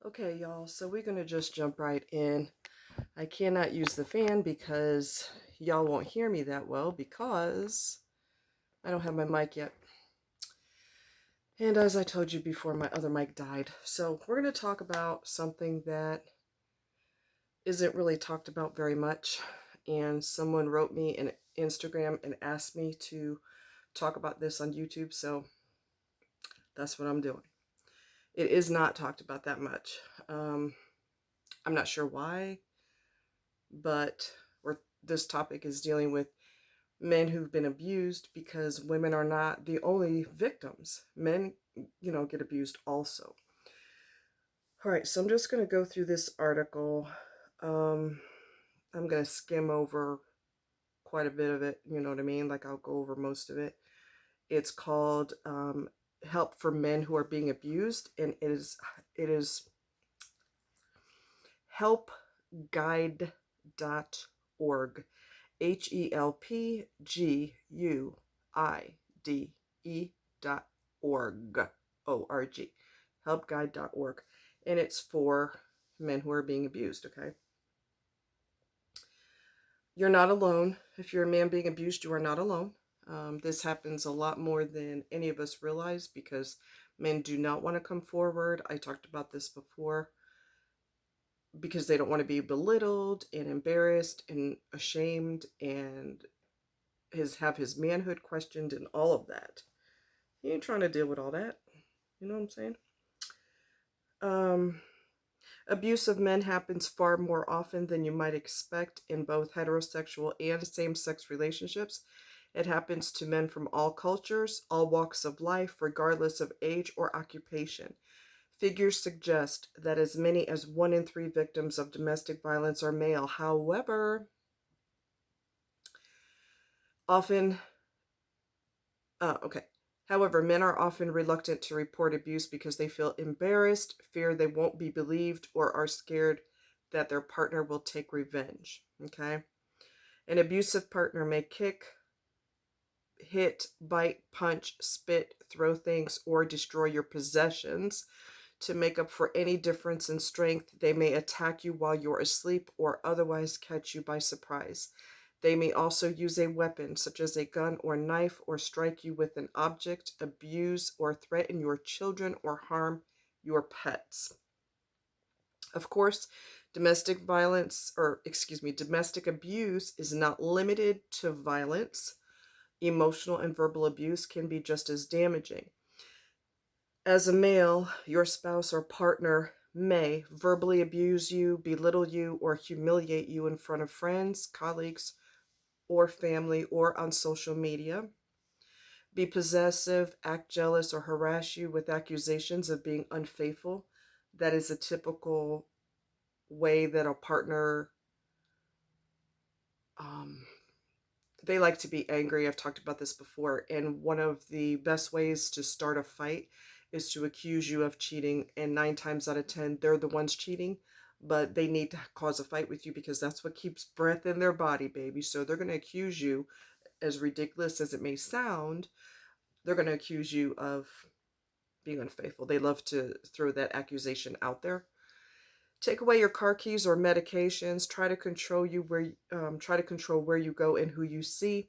Okay, y'all, so we're going to just jump right in. I cannot use the fan because y'all won't hear me that well because I don't have my mic yet. And as I told you before, my other mic died. So we're going to talk about something that isn't really talked about very much. And someone wrote me in Instagram and asked me to talk about this on YouTube. So that's what I'm doing. It is not talked about that much. I'm not sure why, but this topic is dealing with men who've been abused because women are not the only victims. Men, get abused also. All right, so I'm just going to go through this article. I'm going to skim over quite a bit of it, you know what I mean? Like I'll go over most of it. It's called Help for Men Who Are Being Abused, and it is helpguide.org. HELPGUIDE.org. O-R-G. Helpguide.org. And it's for men who are being abused, okay? You're not alone. If you're a man being abused, you are not alone. This happens a lot more than any of us realize because men do not want to come forward. I talked about this before. Because they don't want to be belittled and embarrassed and ashamed and have his manhood questioned and all of that. He ain't trying to deal with all that. You know what I'm saying? Abuse of men happens far more often than you might expect in both heterosexual and same-sex relationships. It happens to men from all cultures, all walks of life, regardless of age or occupation. Figures suggest that as many as 1 in 3 victims of domestic violence are male. However, men are often reluctant to report abuse because they feel embarrassed, fear they won't be believed, or are scared that their partner will take revenge. Okay? An abusive partner may kick, hit, bite, punch, spit, throw things, or destroy your possessions. To make up for any difference in strength, they may attack you while you're asleep or otherwise catch you by surprise. They may also use a weapon, such as a gun or knife, or strike you with an object, abuse or threaten your children, or harm your pets. Of course, domestic abuse is not limited to violence. Emotional and verbal abuse can be just as damaging. As a male, your spouse or partner may verbally abuse you, belittle you, or humiliate you in front of friends, colleagues, or family, or on social media. Be possessive, act jealous, or harass you with accusations of being unfaithful. That is a typical way that a partner, they like to be angry. I've talked about this before. And one of the best ways to start a fight is to accuse you of cheating. And 9 times out of 10, they're the ones cheating. But they need to cause a fight with you because that's what keeps breath in their body, baby. So they're going to accuse you, as ridiculous as it may sound, they're going to accuse you of being unfaithful. They love to throw that accusation out there. Take away your car keys or medications. Try to control where you go and who you see.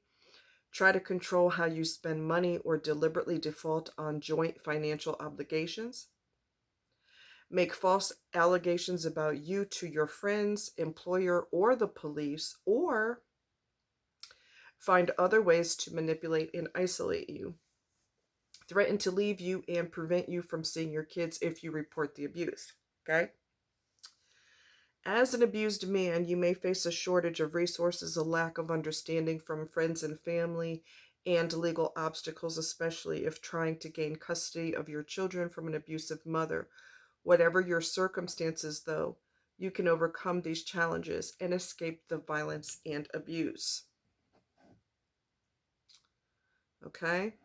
Try to control how you spend money or deliberately default on joint financial obligations. Make false allegations about you to your friends, employer, or the police, or find other ways to manipulate and isolate you. Threaten to leave you and prevent you from seeing your kids if you report the abuse. Okay? As an abused man, you may face a shortage of resources, a lack of understanding from friends and family, and legal obstacles, especially if trying to gain custody of your children from an abusive mother. Whatever your circumstances, though, you can overcome these challenges and escape the violence and abuse. Okay?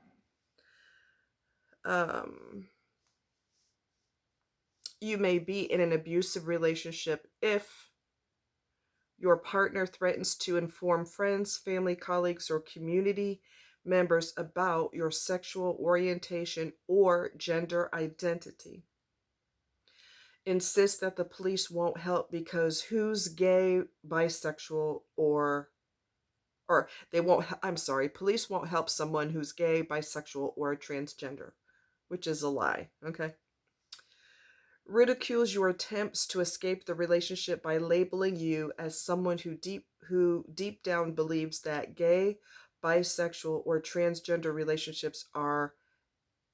You may be in an abusive relationship if your partner threatens to inform friends, family, colleagues, or community members about your sexual orientation or gender identity. insist that the police won't help because who's gay, bisexual, or they won't, I'm sorry, police won't help someone who's gay, bisexual, or transgender, which is a lie, okay? Ridicules your attempts to escape the relationship by labeling you as someone who deep down believes that gay, bisexual, or transgender relationships are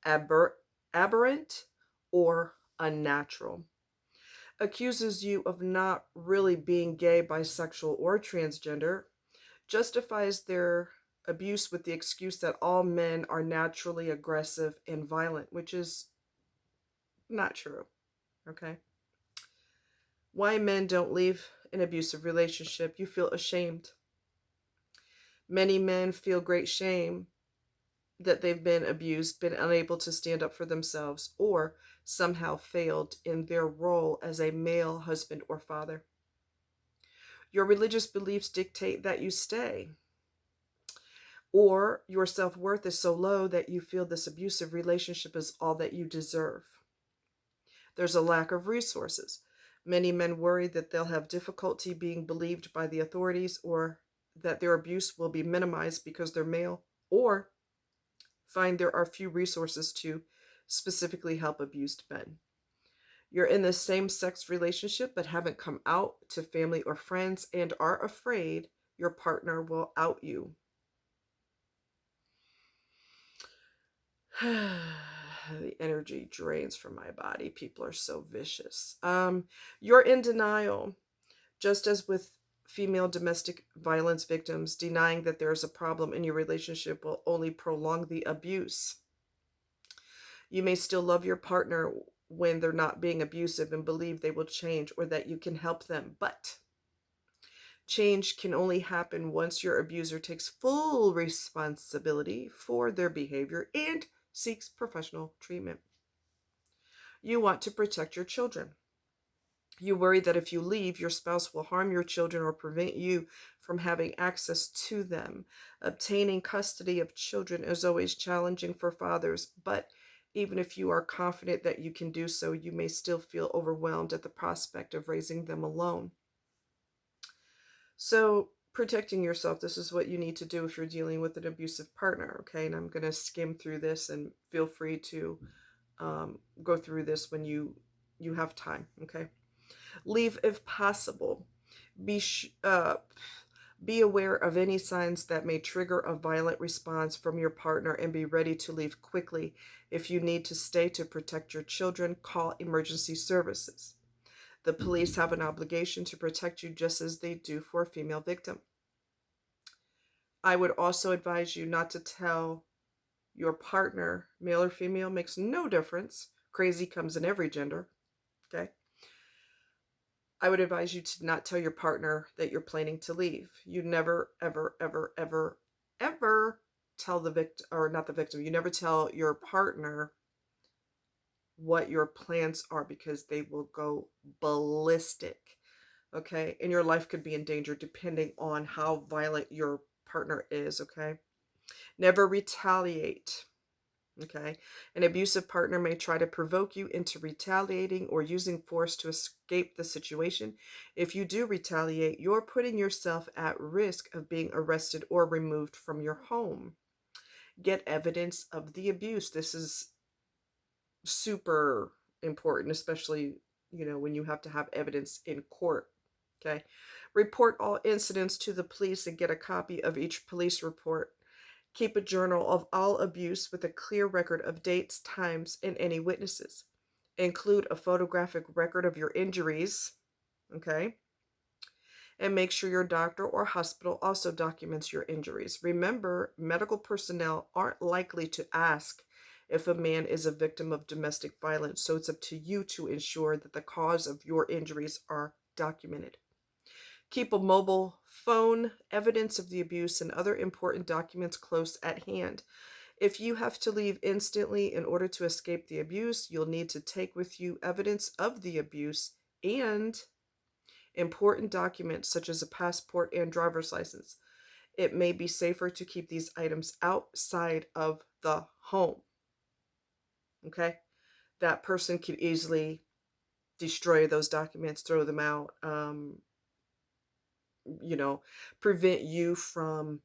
aber- aberrant or unnatural. Accuses you of not really being gay, bisexual, or transgender, justifies their abuse with the excuse that all men are naturally aggressive and violent, which is not true, okay? Why men don't leave an abusive relationship. You feel ashamed. Many men feel great shame that they've been abused, been unable to stand up for themselves, or somehow failed in their role as a male husband or father. Your religious beliefs dictate that you stay, or your self worth is so low that you feel this abusive relationship is all that you deserve. There's a lack of resources. Many men worry that they'll have difficulty being believed by the authorities, or that their abuse will be minimized because they're male, or find there are few resources to specifically help abused men. You're in the same sex relationship but haven't come out to family or friends and are afraid your partner will out you. The energy drains from my body. People are so vicious. You're in denial, just as with female domestic violence victims. Denying that there is a problem in your relationship will only prolong the abuse. You may still love your partner when they're not being abusive and believe they will change or that you can help them, but change can only happen once your abuser takes full responsibility for their behavior and seeks professional treatment. You want to protect your children. You worry that if you leave, your spouse will harm your children or prevent you from having access to them. Obtaining custody of children is always challenging for fathers, but even if you are confident that you can do so, you may still feel overwhelmed at the prospect of raising them alone. So, protecting yourself, this is what you need to do if you're dealing with an abusive partner, okay? And I'm going to skim through this, and feel free to go through this when you have time, okay? Leave if possible. Be sh- uh, be aware of any signs that may trigger a violent response from your partner and be ready to leave quickly. If you need to stay to protect your children, call emergency services. The police have an obligation to protect you just as they do for a female victim. I would also advise you not to tell your partner, male or female, makes no difference. Crazy comes in every gender, okay? I would advise you to not tell your partner that you're planning to leave. You never, ever, ever, ever, ever tell the victim, or not the victim, you never tell your partner what your plans are because they will go ballistic, okay? And your life could be in danger depending on how violent your partner is, okay? Never retaliate. Okay. An abusive partner may try to provoke you into retaliating or using force to escape the situation. If you do retaliate, you're putting yourself at risk of being arrested or removed from your home. Get evidence of the abuse. This is super important, especially, when you have to have evidence in court. Okay. Report all incidents to the police and get a copy of each police report. Keep a journal of all abuse with a clear record of dates, times, and any witnesses. Include a photographic record of your injuries, okay? And make sure your doctor or hospital also documents your injuries. Remember, medical personnel aren't likely to ask if a man is a victim of domestic violence, so it's up to you to ensure that the cause of your injuries are documented. Keep a mobile phone, evidence of the abuse, and other important documents close at hand. If you have to leave instantly in order to escape the abuse, you'll need to take with you evidence of the abuse and important documents such as a passport and driver's license. It may be safer to keep these items outside of the home. Okay? That person could easily destroy those documents, throw them out, you know, prevent you from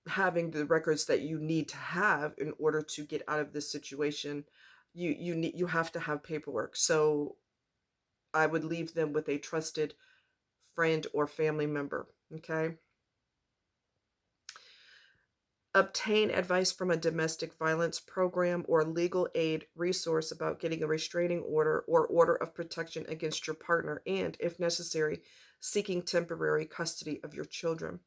having the records that you need to have in order to get out of this situation. You have to have paperwork. So I would leave them with a trusted friend or family member. Okay. Obtain advice from a domestic violence program or legal aid resource about getting a restraining order or order of protection against your partner, and, if necessary, seeking temporary custody of your children.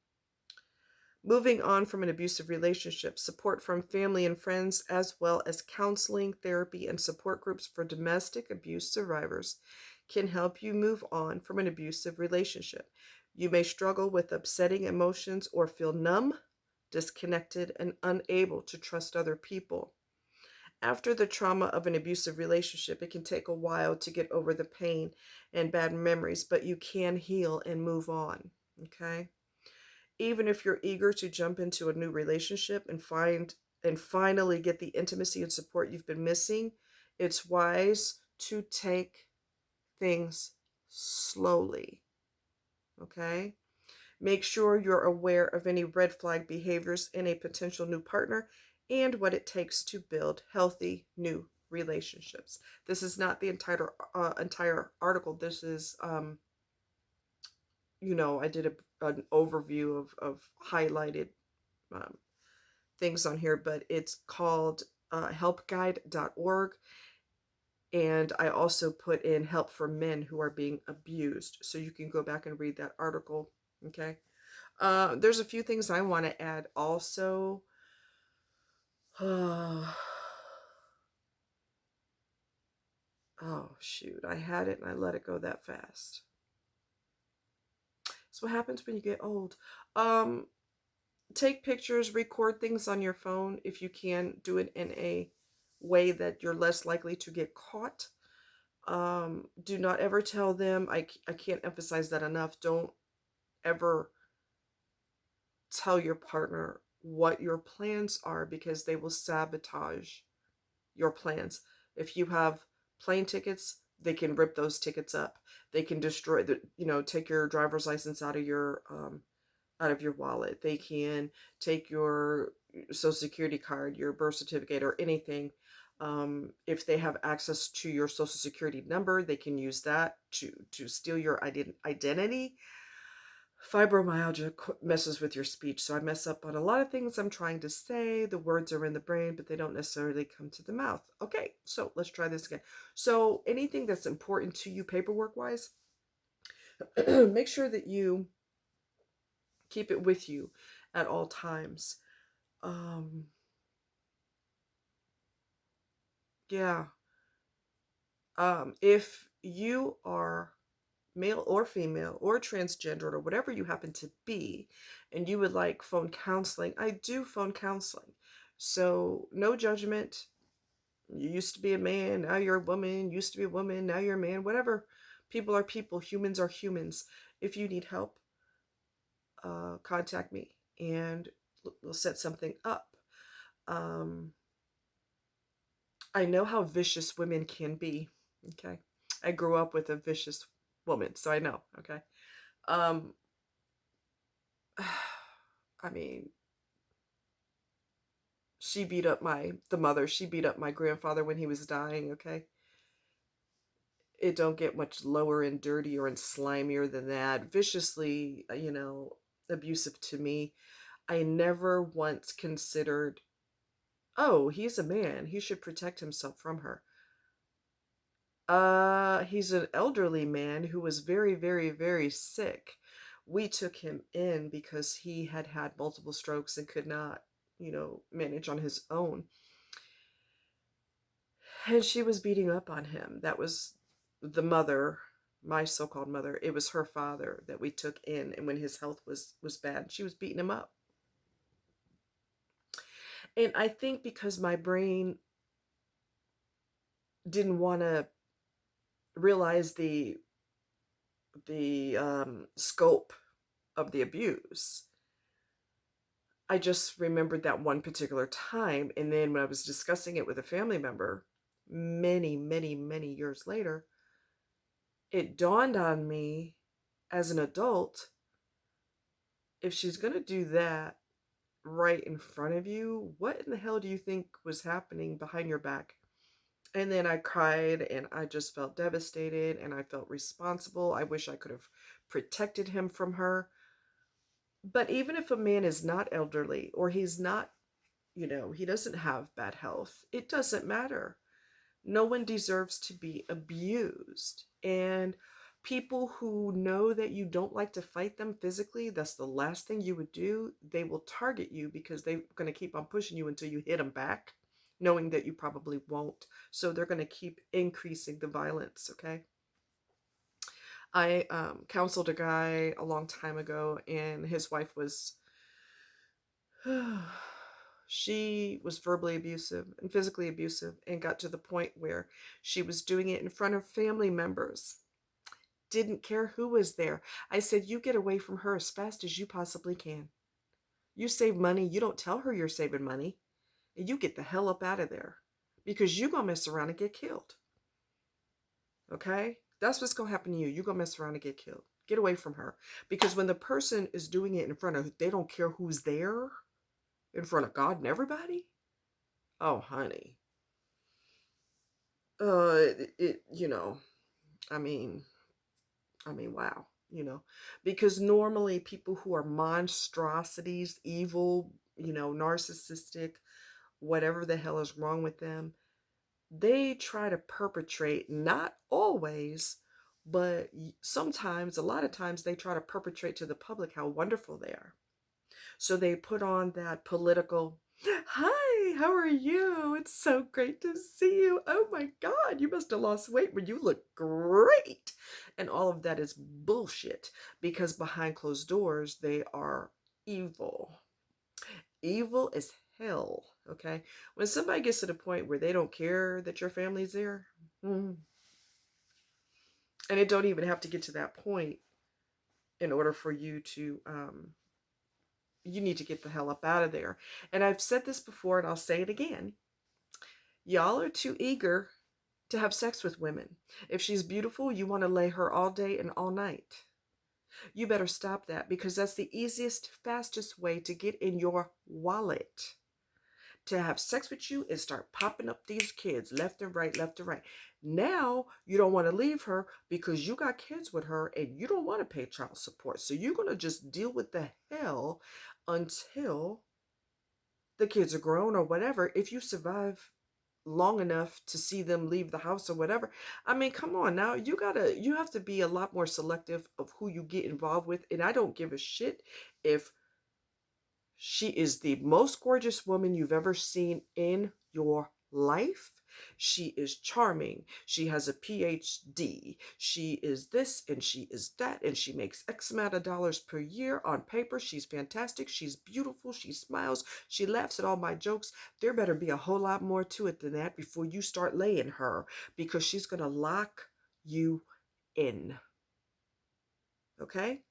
Moving on from an abusive relationship, support from family and friends, as well as counseling, therapy, and support groups for domestic abuse survivors, can help you move on from an abusive relationship. You may struggle with upsetting emotions or feel numb, disconnected, and unable to trust other people. After the trauma of an abusive relationship, it can take a while to get over the pain and bad memories, but you can heal and move on. Okay? Even if you're eager to jump into a new relationship and finally get the intimacy and support you've been missing, it's wise to take things slowly. Okay? Make sure you're aware of any red flag behaviors in a potential new partner and what it takes to build healthy new relationships. This is not the entire article. This is I did an overview of highlighted um, things on here, but it's called helpguide.org. And I also put in help for men who are being abused. So you can go back and read that article. Okay. There's a few things I want to add also. Oh, shoot. I had it and I let it go that fast. That's what happens when you get old. Take pictures, record things on your phone if you can. Do it in a way that you're less likely to get caught. Do not ever tell them, I can't emphasize that enough. Don't ever tell your partner what your plans are, because they will sabotage your plans. If you have plane tickets, they can rip those tickets up. They can destroy take your driver's license out of your wallet. They can take your social security card, your birth certificate, or anything. If they have access to your social security number, they can use that to steal your identity. Fibromyalgia messes with your speech, so I mess up on a lot of things I'm trying to say. The words are in the brain, but they don't necessarily come to the mouth. Okay, so let's try this again. So anything that's important to you paperwork-wise, make sure that you keep it with you at all times. Yeah. If you are male or female or transgender or whatever you happen to be, and you would like phone counseling, I do phone counseling. So no judgment. You used to be a man, now you're a woman. Used to be a woman, now you're a man. Whatever. People are people. Humans are humans. If you need help, contact me and we'll set something up. I know how vicious women can be. Okay. I grew up with a vicious woman, so I know. Okay. Um, I mean, she beat up the mother. She beat up my grandfather when he was dying. Okay. It don't get much lower and dirtier and slimier than that. Viciously, abusive to me. I never once considered, oh, he's a man, he should protect himself from her. He's an elderly man who was very, very, very sick. We took him in because he had had multiple strokes and could not, manage on his own. And she was beating up on him. That was the mother, my so-called mother. It was her father that we took in, and when his health was bad, she was beating him up. And I think because my brain didn't want to realize the scope of the abuse, I just remembered that one particular time. And then when I was discussing it with a family member, many, many, many years later, it dawned on me as an adult, if she's going to do that right in front of you, what in the hell do you think was happening behind your back? And then I cried and I just felt devastated and I felt responsible. I wish I could have protected him from her. But even if a man is not elderly or he's not, he doesn't have bad health, it doesn't matter. No one deserves to be abused. And people who know that you don't like to fight them physically, that's the last thing you would do. They will target you because they're going to keep on pushing you until you hit them back, knowing that you probably won't. So they're going to keep increasing the violence, okay? I counseled a guy a long time ago, and his wife was she was verbally abusive and physically abusive and got to the point where she was doing it in front of family members. Didn't care who was there. I said, you get away from her as fast as you possibly can. You save money. You don't tell her you're saving money. And you get the hell up out of there because you're going to mess around and get killed. Okay? That's what's going to happen to you. You're going to mess around and get killed. Get away from her. Because when the person is doing it in front of, they don't care who's there, in front of God and everybody. Oh, honey. I mean, wow, because normally people who are monstrosities, evil, narcissistic, whatever the hell is wrong with them, they try to perpetrate, not always, but sometimes, a lot of times, they try to perpetrate to the public how wonderful they are. So they put on that political, hi, how are you? It's so great to see you. Oh my God, you must have lost weight, but you look great. And all of that is bullshit because behind closed doors, they are evil. Evil as hell, okay? When somebody gets to the point where they don't care that your family's there, and it don't even have to get to that point in order for you to you need to get the hell up out of there. And I've said this before and I'll say it again. Y'all are too eager to have sex with women. If she's beautiful, you want to lay her all day and all night. You better stop that because that's the easiest, fastest way to get in your wallet. To have sex with you and start popping up these kids left and right, left and right. Now you don't want to leave her because you got kids with her and you don't want to pay child support. So you're going to just deal with the hell until the kids are grown or whatever. If you survive long enough to see them leave the house or whatever. I mean, come on now. You have to be a lot more selective of who you get involved with. And I don't give a shit if she is the most gorgeous woman you've ever seen in your life. She is charming. She has a PhD. She is this and she is that. And she makes X amount of dollars per year on paper. She's fantastic. She's beautiful. She smiles. She laughs at all my jokes. There better be a whole lot more to it than that before you start laying her, because she's going to lock you in. Okay?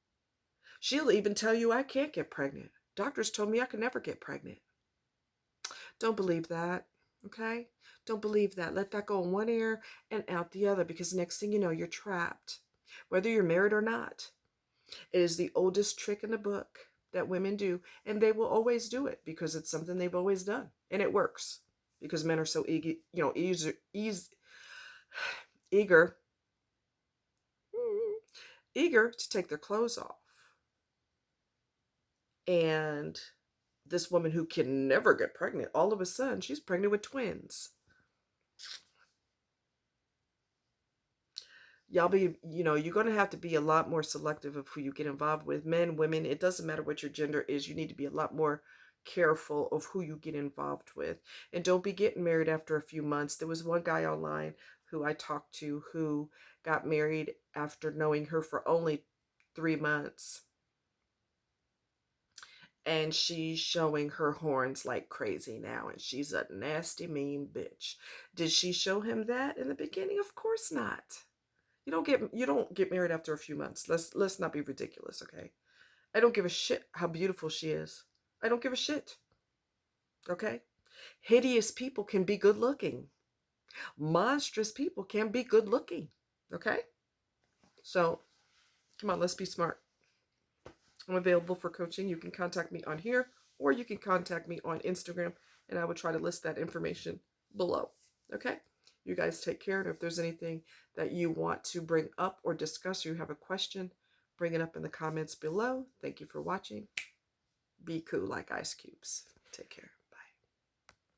She'll even tell you, I can't get pregnant. Doctors told me I could never get pregnant. Don't believe that, okay? Don't believe that. Let that go in one ear and out the other, because next thing you know, you're trapped. Whether you're married or not, it is the oldest trick in the book that women do, and they will always do it because it's something they've always done, and it works because men are so eager, eager to take their clothes off. And this woman who can never get pregnant, all of a sudden, she's pregnant with twins. Y'all you're going to have to be a lot more selective of who you get involved with. Men, women, it doesn't matter what your gender is. You need to be a lot more careful of who you get involved with. And don't be getting married after a few months. There was one guy online who I talked to who got married after knowing her for only 3 months. And she's showing her horns like crazy now, and she's a nasty, mean bitch. Did she show him that in the beginning? Of course not. You don't get married after a few months. Let's not be ridiculous, okay? I don't give a shit how beautiful she is. I don't give a shit. Okay? Hideous people can be good looking. Monstrous people can be good looking. Okay? So, come on, let's be smart. I'm available for coaching. You can contact me on here, or you can contact me on Instagram, and I will try to list that information below. Okay? You guys take care. And if there's anything that you want to bring up or discuss, or you have a question, bring it up in the comments below. Thank you for watching. Be cool like ice cubes. Take care.